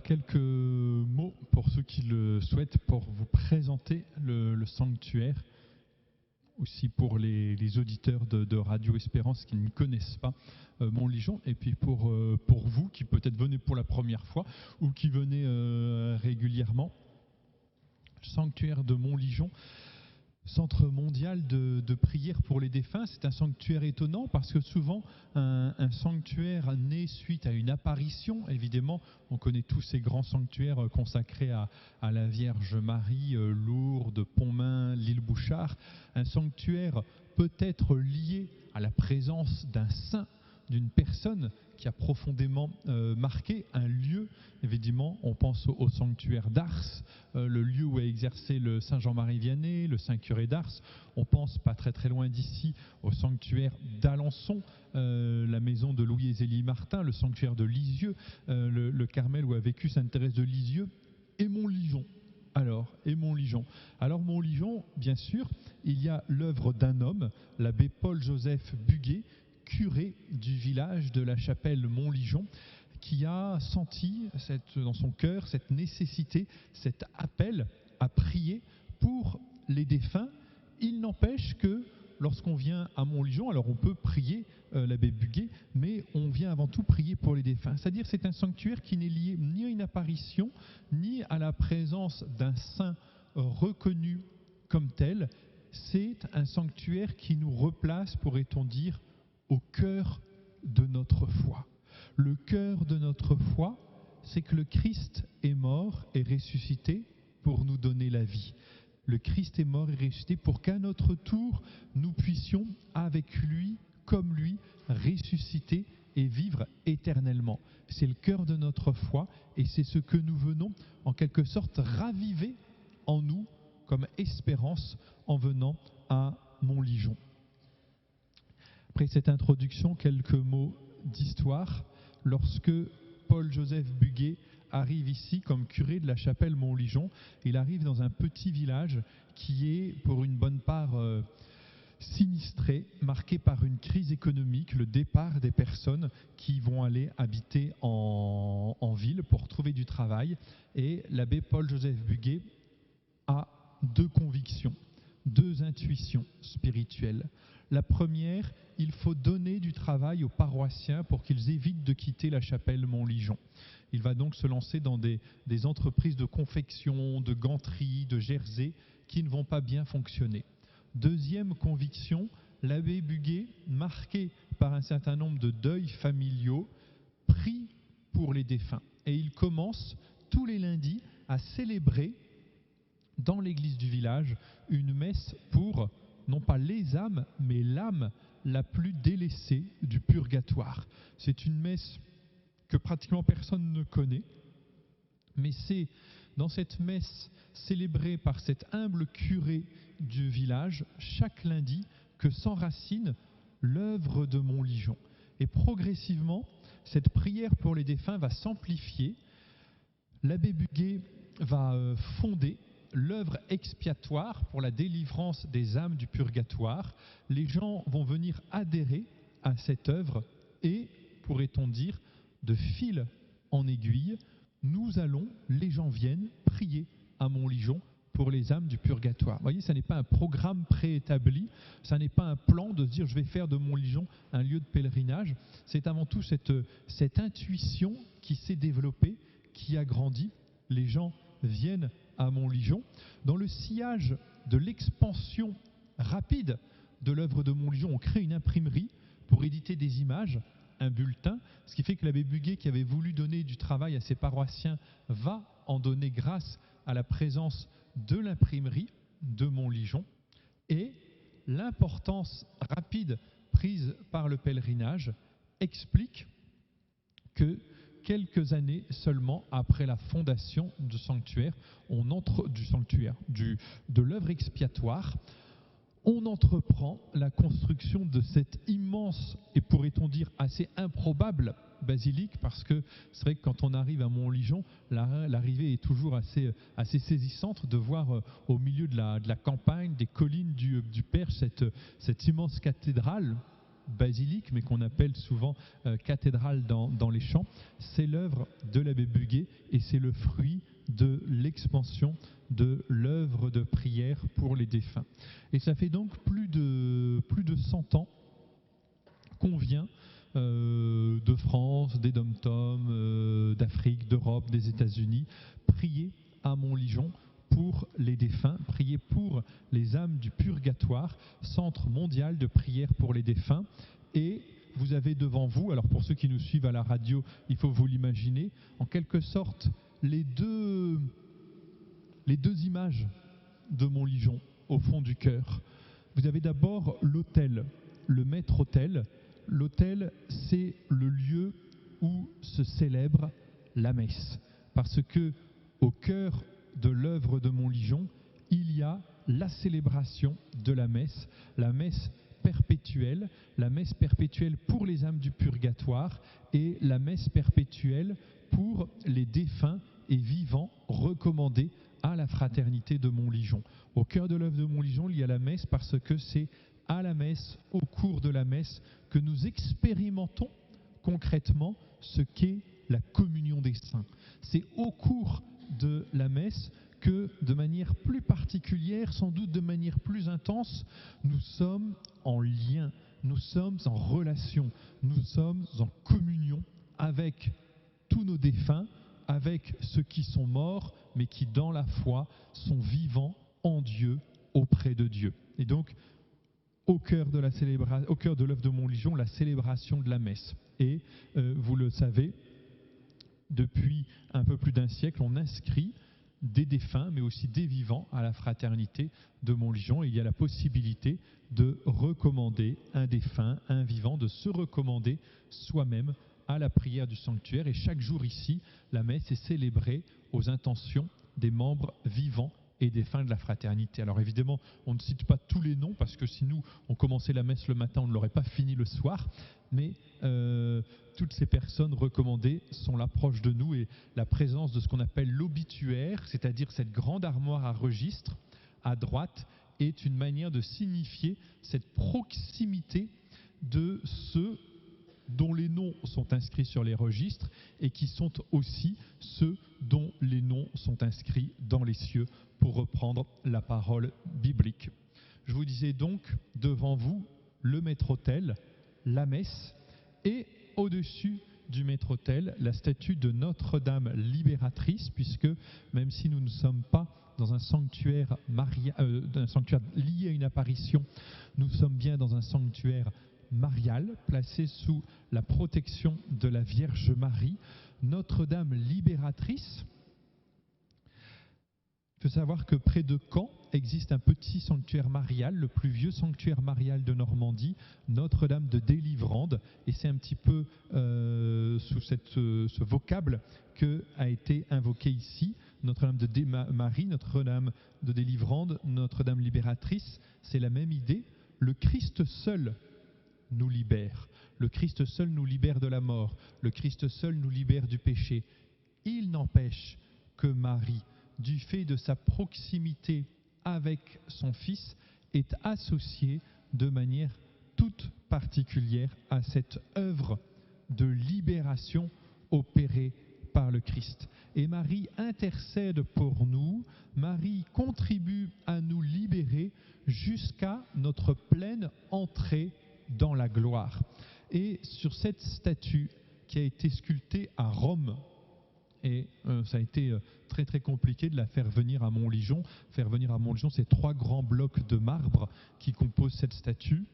quelques mots pour ceux qui le souhaitent pour vous présenter le sanctuaire, aussi pour les auditeurs de Radio Espérance qui ne connaissent pas Montligeon, et puis pour vous qui peut-être venez pour la première fois ou qui venez régulièrement. Le sanctuaire de Montligeon, centre mondial de prière pour les défunts, c'est un sanctuaire étonnant parce que souvent un sanctuaire naît suite à une apparition. Évidemment, on connaît tous ces grands sanctuaires consacrés à la Vierge Marie, Lourdes, Pontmain, l'île Bouchard. Un sanctuaire peut être lié à la présence d'un saint, d'une personne qui a profondément marqué un lieu. Évidemment, on pense au sanctuaire d'Ars, le lieu où a exercé le Saint Jean-Marie Vianney, le Saint curé d'Ars. On pense, pas très très loin d'ici, au sanctuaire d'Alençon, la maison de Louis-Zélie Martin, le sanctuaire de Lisieux, le Carmel où a vécu Sainte Thérèse de Lisieux, et Montligeon. Alors Montligeon, bien sûr, il y a l'œuvre d'un homme, l'abbé Paul-Joseph Buguet, curé du village de la chapelle Montligeon, qui a senti dans son cœur cette nécessité, cet appel à prier pour les défunts. Il n'empêche que lorsqu'on vient à Montligeon, alors on peut prier l'abbé Buguet, mais on vient avant tout prier pour les défunts. C'est-à-dire c'est un sanctuaire qui n'est lié ni à une apparition, ni à la présence d'un saint reconnu comme tel. C'est un sanctuaire qui nous replace, pourrait-on dire, au cœur de notre foi. Le cœur de notre foi, c'est que le Christ est mort et ressuscité pour nous donner la vie. Le Christ est mort et ressuscité pour qu'à notre tour, nous puissions, avec lui, comme lui, ressusciter et vivre éternellement. C'est le cœur de notre foi et c'est ce que nous venons, en quelque sorte, raviver en nous comme espérance en venant à Montligeon. Après cette introduction, quelques mots d'histoire. Lorsque Paul-Joseph Buguet arrive ici comme curé de la chapelle Montligeon, il arrive dans un petit village qui est pour une bonne part sinistré, marqué par une crise économique, le départ des personnes qui vont aller habiter en ville pour trouver du travail. Et l'abbé Paul-Joseph Buguet a deux convictions, deux intuitions spirituelles. La première, il faut donner du travail aux paroissiens pour qu'ils évitent de quitter la chapelle Montligeon. Il va donc se lancer dans des entreprises de confection, de ganterie, de jersey qui ne vont pas bien fonctionner. Deuxième conviction, l'abbé Buguet, marqué par un certain nombre de deuils familiaux, prie pour les défunts. Et il commence tous les lundis à célébrer dans l'église du village une messe pour non pas les âmes, mais l'âme la plus délaissée du purgatoire. C'est une messe que pratiquement personne ne connaît, mais c'est dans cette messe célébrée par cet humble curé du village, chaque lundi, que s'enracine l'œuvre de Montligeon. Et progressivement, cette prière pour les défunts va s'amplifier. L'abbé Buguet va fonder l'œuvre expiatoire pour la délivrance des âmes du purgatoire. Les gens vont venir adhérer à cette œuvre et, pourrait-on dire, de fil en aiguille, les gens viennent prier à Montligeon pour les âmes du purgatoire. Vous voyez, ça n'est pas un programme préétabli, ça n'est pas un plan de se dire je vais faire de Montligeon un lieu de pèlerinage. C'est avant tout cette intuition qui s'est développée, qui a grandi. Les gens viennent à Montligeon. Dans le sillage de l'expansion rapide de l'œuvre de Montligeon, on crée une imprimerie pour éditer des images, un bulletin, ce qui fait que l'abbé Buguet, qui avait voulu donner du travail à ses paroissiens, va en donner grâce à la présence de l'imprimerie de Montligeon. Et l'importance rapide prise par le pèlerinage explique que quelques années seulement après la fondation du sanctuaire, de l'œuvre expiatoire, on entreprend la construction de cette immense et pourrait-on dire assez improbable basilique, parce que c'est vrai que quand on arrive à Montligeon, l'arrivée est toujours assez saisissante de voir au milieu de la campagne, des collines du Perche, cette immense cathédrale basilique, mais qu'on appelle souvent cathédrale dans les champs, c'est l'œuvre de l'abbé Buguet et c'est le fruit de l'expansion de l'œuvre de prière pour les défunts. Et ça fait donc plus de 100 ans qu'on vient de France, des dom-toms, d'Afrique, d'Europe, des États-Unis, prier à Montligeon pour les défunts, prier pour les âmes du purgatoire, centre mondial de prière pour les défunts. Et vous avez devant vous, alors pour ceux qui nous suivent à la radio, il faut vous l'imaginer, en quelque sorte, les deux images de Montligeon au fond du cœur. Vous avez d'abord l'autel, le maître-autel. L'autel, c'est le lieu où se célèbre la messe. Parce que au cœur de l'œuvre de Montligeon, il y a la célébration de la messe perpétuelle pour les âmes du purgatoire et la messe perpétuelle pour les défunts et vivants recommandés à la fraternité de Montligeon. Au cœur de l'œuvre de Montligeon, il y a la messe parce que c'est à la messe, au cours de la messe, que nous expérimentons concrètement ce qu'est la communion des saints. C'est au cours de la messe que, de manière plus particulière, sans doute de manière plus intense, nous sommes en lien, nous sommes en relation, nous sommes en communion avec tous nos défunts, avec ceux qui sont morts, mais qui, dans la foi, sont vivants en Dieu, auprès de Dieu. Et donc, au cœur de l'œuvre de Montligeon, la célébration de la messe. Et vous le savez, depuis un peu plus d'un siècle, on inscrit des défunts, mais aussi des vivants à la fraternité de Montligeon. Et il y a la possibilité de recommander un défunt, un vivant, de se recommander soi-même à la prière du sanctuaire. Et chaque jour ici, la messe est célébrée aux intentions des membres vivants et défunts de la fraternité. Alors évidemment, on ne cite pas tous les noms, parce que si nous, on commençait la messe le matin, on ne l'aurait pas fini le soir, mais toutes ces personnes recommandées sont là proches de nous, et la présence de ce qu'on appelle l'obituaire, c'est-à-dire cette grande armoire à registres, à droite, est une manière de signifier cette proximité de ceux dont les noms sont inscrits sur les registres et qui sont aussi ceux dont les noms sont inscrits dans les cieux, pour reprendre la parole biblique. Je vous disais donc, devant vous, le maître-autel, la messe, et au-dessus du maître-autel, la statue de Notre-Dame libératrice, puisque même si nous ne sommes pas dans un sanctuaire lié à une apparition, nous sommes bien dans un sanctuaire marial, placé sous la protection de la Vierge Marie. Notre-Dame libératrice. Il faut savoir que près de Caen existe un petit sanctuaire marial, le plus vieux sanctuaire marial de Normandie, Notre-Dame de Délivrande, et c'est un petit peu sous ce vocable qu'a été invoqué ici Notre-Dame de Marie, Notre-Dame de Délivrande, Notre-Dame libératrice. C'est la même idée. Le Christ seul nous libère. Le Christ seul nous libère de la mort. Le Christ seul nous libère du péché. Il n'empêche que Marie, du fait de sa proximité avec son Fils, est associée de manière toute particulière à cette œuvre de libération opérée par le Christ. Et Marie intercède pour nous, Marie contribue à nous libérer jusqu'à notre pleine entrée dans la gloire. Et sur cette statue qui a été sculptée à Rome, et ça a été très très compliqué de la faire venir à Montligeon. Faire venir à Montligeon ces 3 grands blocs de marbre qui composent cette statue.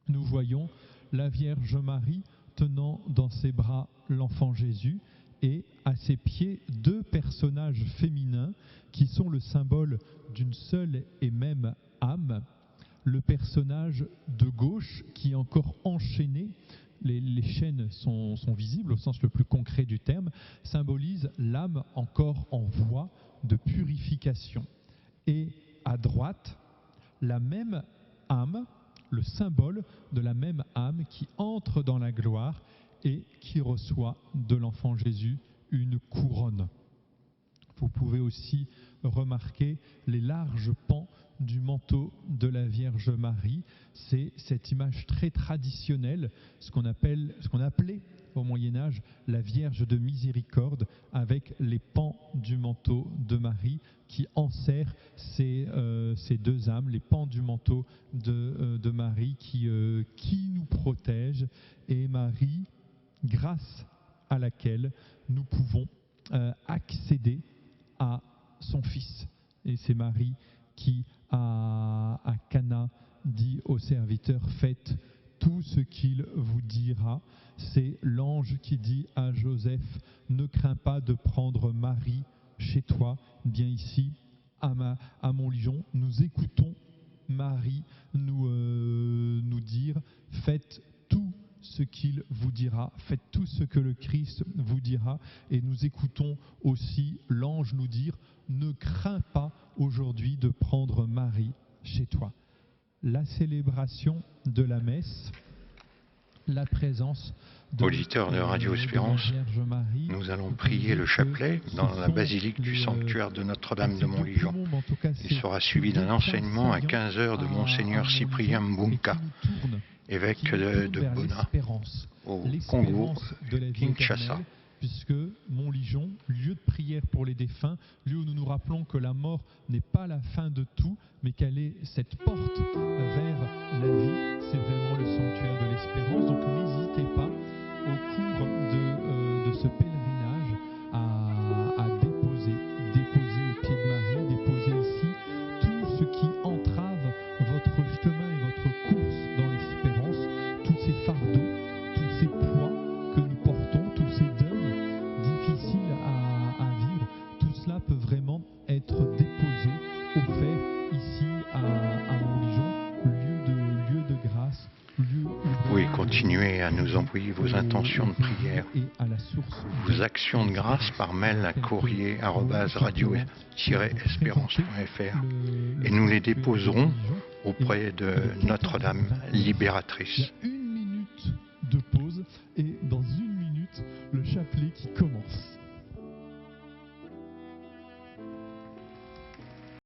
Nous voyons la Vierge Marie tenant dans ses bras l'enfant Jésus, et à ses pieds 2 personnages féminins qui sont le symbole d'une seule et même âme. Le personnage de gauche qui est encore enchaîné, les chaînes sont visibles au sens le plus concret du terme, symbolise l'âme encore en voie de purification. Et à droite, la même âme, le symbole de la même âme qui entre dans la gloire et qui reçoit de l'enfant Jésus une couronne. Vous pouvez aussi remarquer les larges pans du manteau de la Vierge Marie. C'est cette image très traditionnelle, ce qu'on appelait au Moyen-Âge la Vierge de Miséricorde, avec les pans du manteau de Marie qui enserrent ces deux âmes, les pans du manteau de Marie qui nous protègent, et Marie, grâce à laquelle nous pouvons accéder à son Fils. Et c'est Marie qui, à Cana, dit aux serviteurs: faites tout ce qu'il vous dira. C'est l'ange qui dit à Joseph: ne crains pas de prendre Marie chez toi. Bien ici, à Montligeon, nous écoutons Marie nous dire: faites tout ce qu'il vous dira, faites tout ce que le Christ vous dira. Et nous écoutons aussi l'ange nous dire: ne crains pas aujourd'hui de prendre Marie chez toi. La célébration de la messe, la présence Auditeurs de Radio Espérance, nous allons prier le chapelet dans la basilique du sanctuaire de Notre-Dame de Montligeon. Il sera suivi d'un enseignement à 15h de Monseigneur Cyprien Mbunka, évêque de Bona, au Congo, Kinshasa. Puisque Montligeon, lieu de prière pour les défunts, lieu où nous nous rappelons que la mort n'est pas la fin de tout, mais qu'elle est cette porte vers la vie, c'est vraiment le sanctuaire de l'espérance. Donc n'hésitez pas, au cours de ce pèlerinage, à déposer au pied de Marie, déposer ici tout ce qui entrave votre chemin et votre course dans l'espérance, tous ces fardeaux, tous ces poids que nous portons, tous ces deuils difficiles à vivre. Tout cela peut vraiment être déposé, offert ici à Montligeon, lieu de grâce. Oui, continuez à nous envoyer vos intentions de prière, vos actions de grâce par mail à courrier@radio-espérance.fr et nous les déposerons auprès de Notre-Dame libératrice.